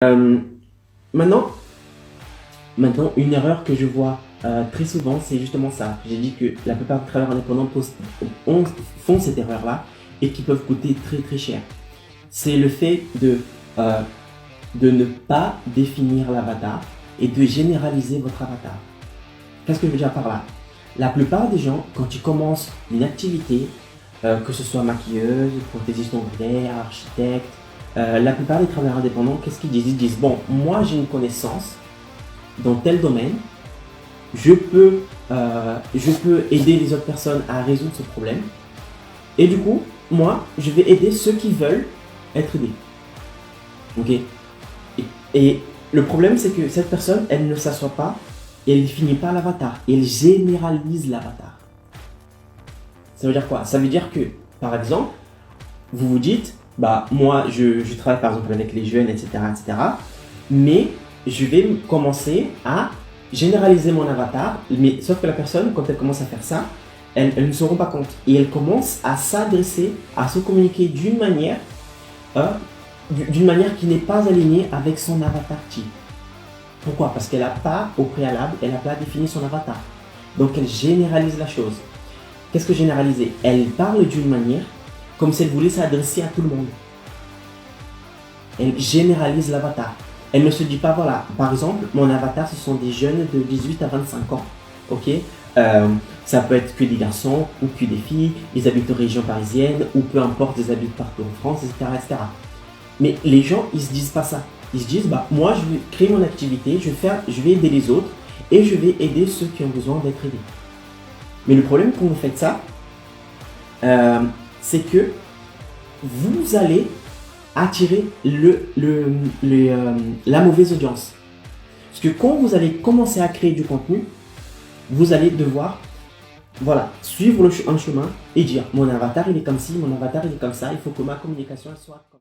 Euh, maintenant, une erreur que je vois très souvent, c'est justement ça. J'ai dit que la plupart des travailleurs indépendants font cette erreur-là et qui peuvent coûter très très cher. C'est le fait euh, de ne pas définir l'avatar et de généraliser votre avatar. Qu'est-ce que je veux dire par là? La plupart des gens, quand ils commencent une activité, que ce soit maquilleuse, prothésiste ongulaire, architecte, la plupart des travailleurs indépendants, qu'est-ce qu'ils disent? Ils disent, bon, moi j'ai une connaissance dans tel domaine, je peux aider les autres personnes à résoudre ce problème. Et du coup, moi, je vais aider ceux qui veulent être aidés. Ok? Et le problème, c'est que cette personne, elle ne s'assoit pas et elle finit pas l'avatar. Elle généralise l'avatar. Ça veut dire quoi? Ça veut dire que, par exemple, vous vous dites, bah, moi, je travaille par exemple avec les jeunes, etc., etc., mais je vais commencer à généraliser mon avatar, mais sauf que la personne, quand elle commence à faire ça, elle ne se rend pas compte. Et elle commence à s'adresser, à se communiquer euh, d'une manière qui n'est pas alignée avec son avatar type. Pourquoi? Parce qu'elle n'a pas, au préalable, elle n'a pas défini son avatar. Donc elle généralise la chose. Qu'est-ce que généraliser? Elle parle d'une manière comme si elle voulait s'adresser à tout le monde. Elle généralise l'avatar. Elle ne se dit pas, voilà, par exemple, mon avatar, ce sont des jeunes de 18 à 25 ans. Ok? Ça peut être que des garçons ou que des filles, ils habitent en région parisienne ou peu importe, ils habitent partout en France, etc., etc. Mais les gens, ils se disent pas ça. Ils se disent, bah, moi, je vais créer mon activité, je vais aider les autres et je vais aider ceux qui ont besoin d'être aidés. Mais le problème quand vous faites ça, c'est que vous allez attirer la mauvaise audience. Parce que quand vous allez commencer à créer du contenu, vous allez devoir suivre un chemin et dire mon avatar il est comme ci, mon avatar il est comme ça, il faut que ma communication soit comme